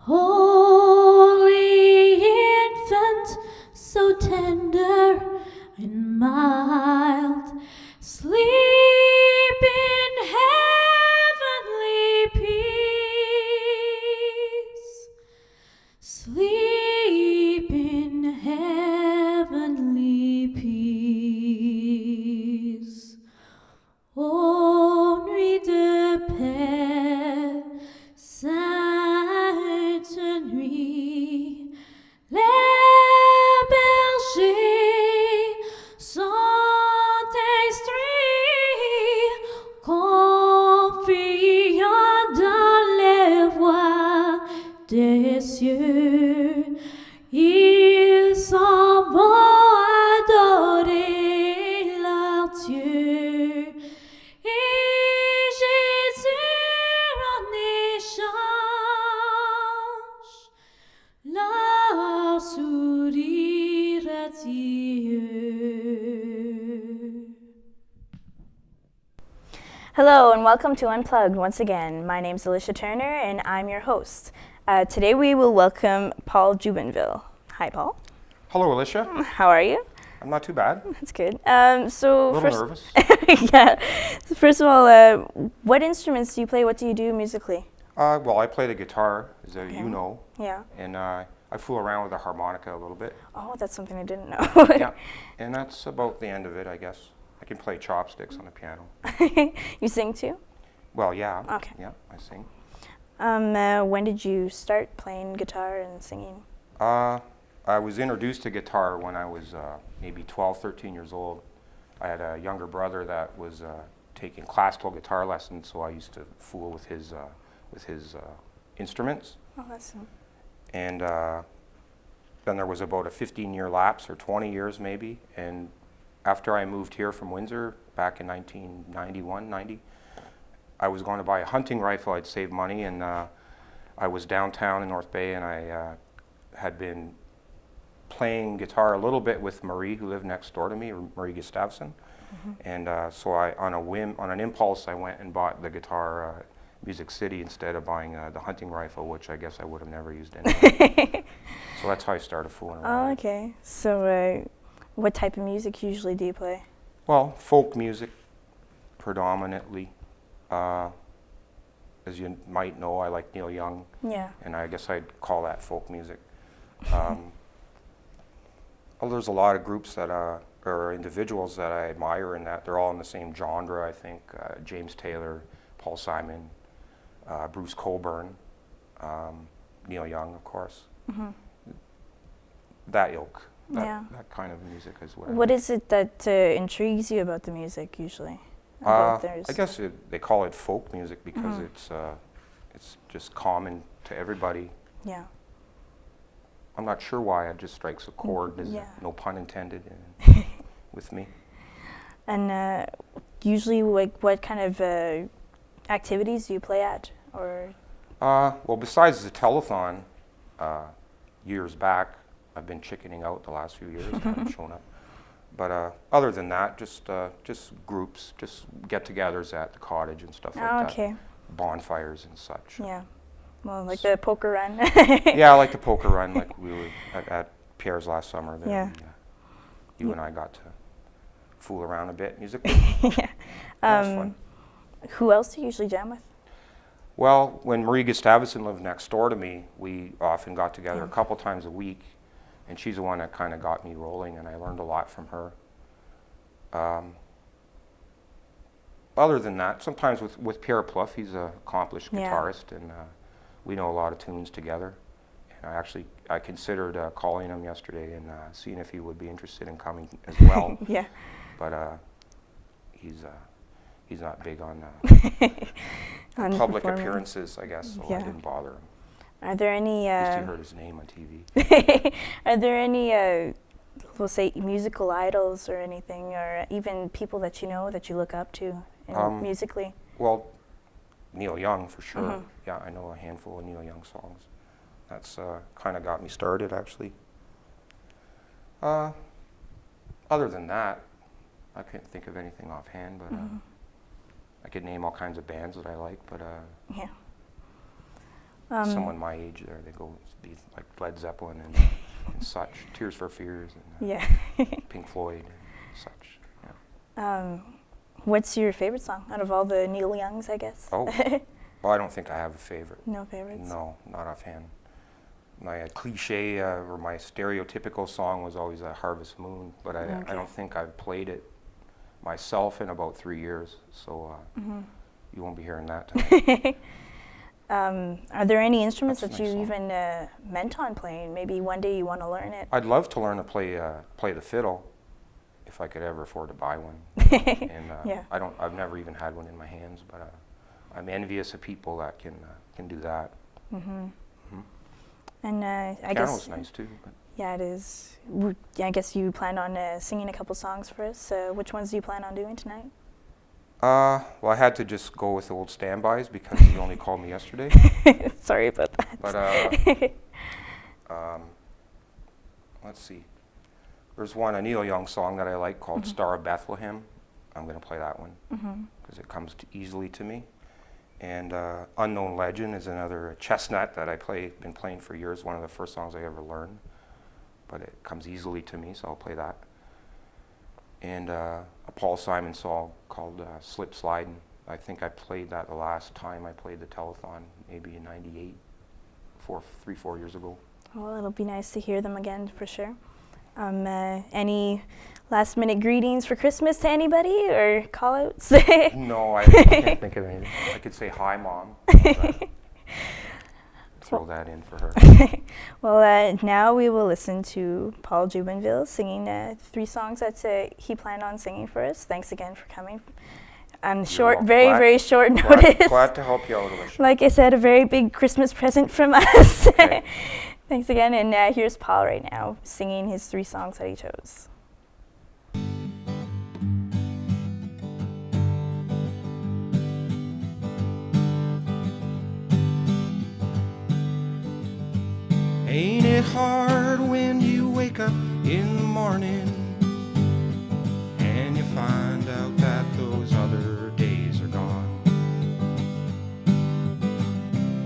Holy infant, so tender and mild, sleep in heavenly peace. Sleep in heavenly peace. Ô nuit de paix, sainte nuit, les bergers sont instruits, confiants dans les voies des cieux. Ils s'en vont adorer leur Dieu. Et Jésus en échange leur sourire radieux. Hello and welcome to Unplugged once again. My name is Alicia Turner and I'm your host. Today we will welcome Paul Jubenville. Hi, Paul. Hello, Alicia. How are you? I'm not too bad. That's good. A little nervous. Yeah. So first of all, what instruments do you play? What do you do musically? Well, I play the guitar, as you know, Yeah. and I fool around with the harmonica a little bit. Oh, that's something I didn't know. Yeah, and that's about the end of it, I guess. I can play chopsticks on the piano. You sing too? Well, yeah. Okay. Yeah, I sing. When did you start playing guitar and singing? I was introduced to guitar when I was maybe 12, 13 years old. I had a younger brother that was taking classical guitar lessons, so I used to fool with his instruments. Oh, that's And then there was about a 15-year lapse, or 20 years maybe, and after I moved here from Windsor back in 1991, 90, I was going to buy a hunting rifle. I'd saved money, and I was downtown in North Bay, and I had been playing guitar a little bit with Marie, who lived next door to me, Marie Gustafson. Mm-hmm. And so I, on a whim, on an impulse, I went and bought the guitar Music City instead of buying the hunting rifle, which I guess I would have never used anyway. So that's how I started fooling around. Oh, okay. So what type of music usually do you play? Well, folk music, predominantly. As you might know, I like Neil Young. Yeah. And I guess I'd call that folk music. Well, there's a lot of groups that or individuals that I admire in that they're all in the same genre, I think. James Taylor, Paul Simon, Bruce Cockburn, Neil Young, of course. Mm-hmm. That ilk. Yeah. That kind of music is what. What is it that intrigues you about the music usually? I guess they call it folk music because Mm-hmm. it's just common to everybody. Yeah. I'm not sure why it just strikes a chord. There's Yeah. no pun intended with me. And usually, like, what kind of activities do you play at, or? Well, besides the telethon, years back, I've been chickening out the last few years, haven't shown up. But other than that, just groups, just get-togethers at the cottage and stuff like that. Okay. Bonfires and such. Yeah. Well, like the poker run. Yeah, I like the poker run, like we were at Pierre's last summer. There, Yeah. and, you and I got to fool around a bit musically. Yeah. That was fun. Who else do you usually jam with? Well, when Marie Gustafson lived next door to me, we often got together a couple times a week, and she's the one that kind of got me rolling, and I learned a lot from her. Other than that, sometimes with Pierre Plouffe, he's an accomplished Yeah. guitarist, and we know a lot of tunes together. And I considered calling him yesterday and seeing if he would be interested in coming as well. Yeah. But he's not big on On public performing. appearances, I guess, so Yeah. I didn't bother him. Are there any? At least he heard his name on TV. Are there any? We'll say musical idols or anything, or even people that you know that you look up to musically. Well, Neil Young for sure. Mhm. Yeah, I know a handful of Neil Young songs. That's kind of got me started, actually. Other than that, I can't think of anything offhand, but I could name all kinds of bands that I like, but Yeah. someone my age there. They go be like Led Zeppelin and such, Tears for Fears and Yeah. Pink Floyd and such. Yeah. What's your favorite song out of all the Neil Youngs, I guess? Oh, well, I don't think I have a favorite. No favorites? No, not offhand. My cliche or my stereotypical song was always a Harvest Moon, but I don't think I've played it myself in about 3 years, so you won't be hearing that tonight. Are there any instruments That's that a you nice even meant on playing? Maybe one day you want to learn it? I'd love to learn to play the fiddle, if I could ever afford to buy one. And Yeah. I've never even had one in my hands, but I'm envious of people that can do that. And I guess Piano's nice too. But yeah, it is. I guess you plan on singing a couple songs for us. Which ones do you plan on doing tonight? well, I had to just go with the old standbys because you only called me yesterday. Sorry about that. But let's see. There's a Neil Young song that I like called Star of Bethlehem. I'm going to play that one because it comes easily to me. And Unknown Legend is another chestnut that been playing for years, one of the first songs I ever learned. But it comes easily to me, so I'll play that. And a Paul Simon song called Slip Slidin'. I think I played that the last time I played the telethon, maybe in '98, 4 years ago. Well, it'll be nice to hear them again for sure. Any last minute greetings for Christmas to anybody or call outs? No, I can't think of anything. I could say hi, Mom. Throw that in for her. Well, now we will listen to Paul Jubenville singing 3 songs that he planned on singing for us. Thanks again for coming. On very short notice. Glad to help you out, Alicia. Like I said, a very big Christmas present from us. Okay. Thanks again, and here's Paul right now singing his 3 songs that he chose. Ain't it hard when you wake up in the morning and you find out that those other days are gone?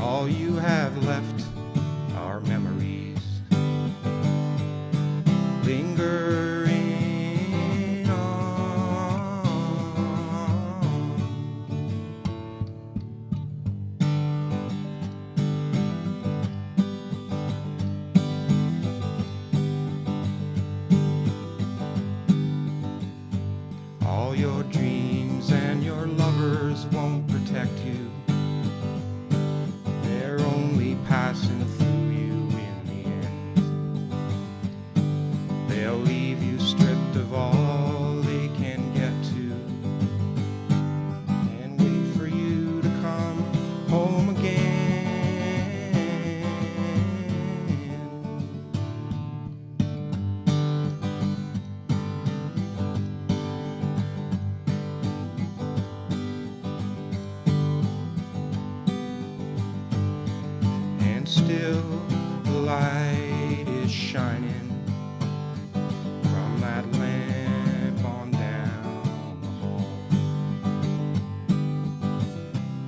All you have left are memories lingering on. All your dreams and your lovers won't protect you. They're only passing through you in the end. They'll leave you stripped of all they can get to and wait for you to come home again. And still the light is shining from that lamp on down the hall.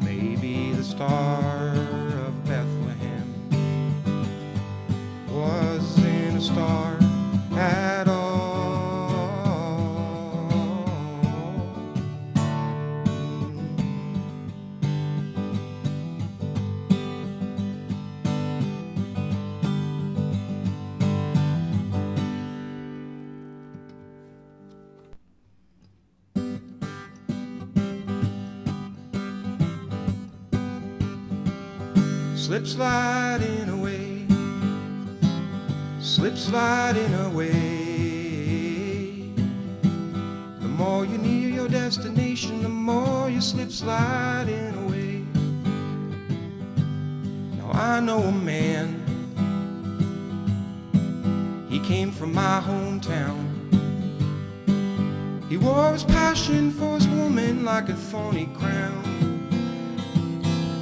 Maybe the star of Bethlehem wasn't a star at all. Slip sliding away, slip sliding away. The more you near your destination, the more you slip sliding away. Now I know a man, he came from my hometown. He wore his passion for his woman like a thorny crown.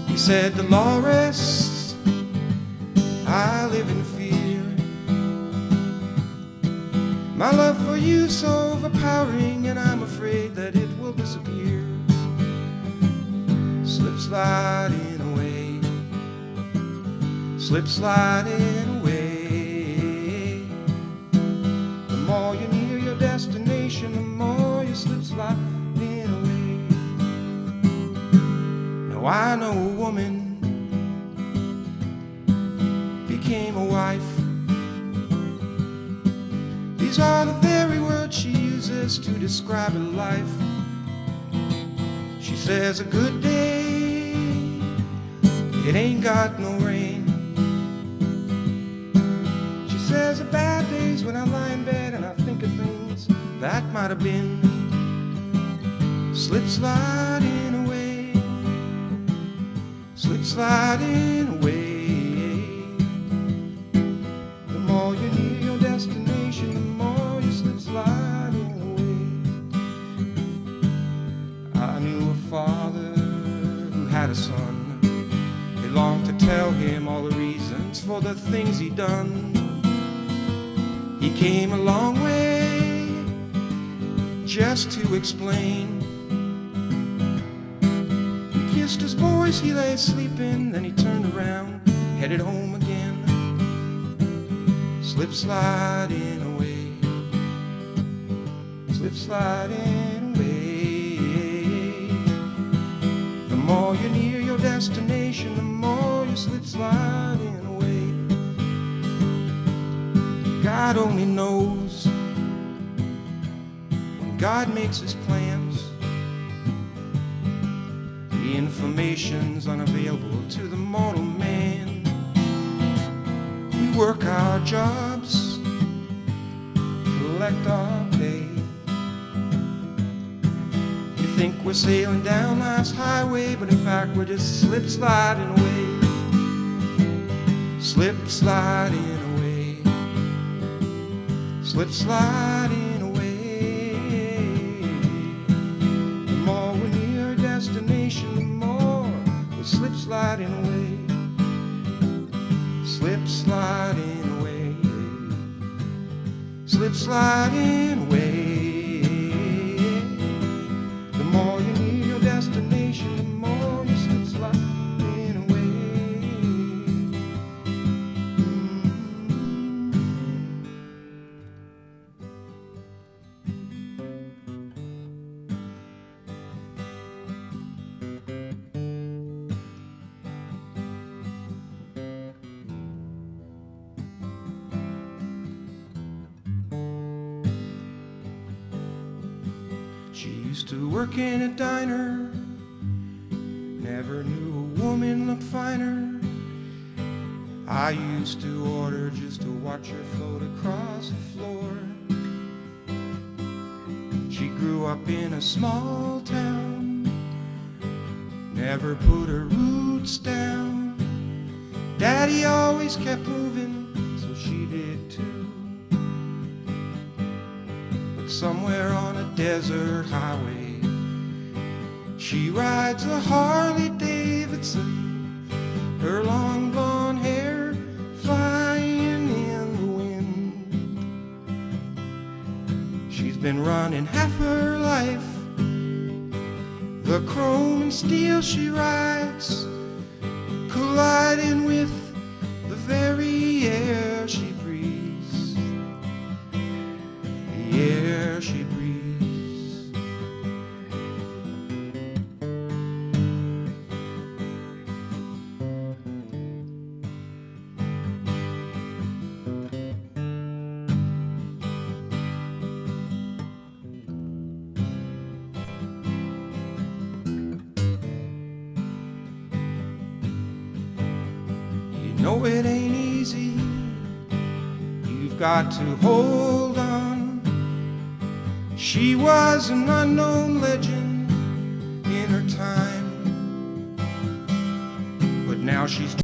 He said, Dolores, I live in fear. My love for you's so overpowering, and I'm afraid that it will disappear. Slip sliding away. slip sliding away. The more you near your destination, the more you slip sliding away. Now I know a woman became a wife. These are the very words she uses to describe her life. She says a good day, it ain't got no rain. She says a bad day's when I lie in bed and I think of things that might have been. Slip sliding away, slip sliding away. The more you near your destination, the more you slip sliding away. I knew a father who had a son. He longed to tell him all the reasons for the things he'd done. He came a long way just to explain. He kissed his boys, he lay sleeping, then he turned around, headed home again. Slip sliding away, slip sliding away. The more you near your destination, the more you slip sliding away. God only knows when God makes his plans. The information's unavailable to the mortal man. We work our jobs, collect our pay. We think we're sailing down life's highway, but in fact we're just slip sliding away. Slip sliding away, slip sliding away. The more we're near our destination, the more we're slip sliding away. Slip sliding away, slip sliding away. The more you near your destination, the more you slip sliding away. She used to work in a diner, never knew a woman looked finer. I used to order just to watch her float across the floor. She grew up in a small town, never put her roots down. Daddy always kept moving, so she did too. Somewhere on a desert highway, she rides a Harley Davidson, her long blonde hair flying in the wind. She's been running half her life, the chrome and steel she rides, colliding with the very air she breathes. The air she breathes. You know it ain't easy, you've got to hold on. She was an unknown legend in her time, but now she's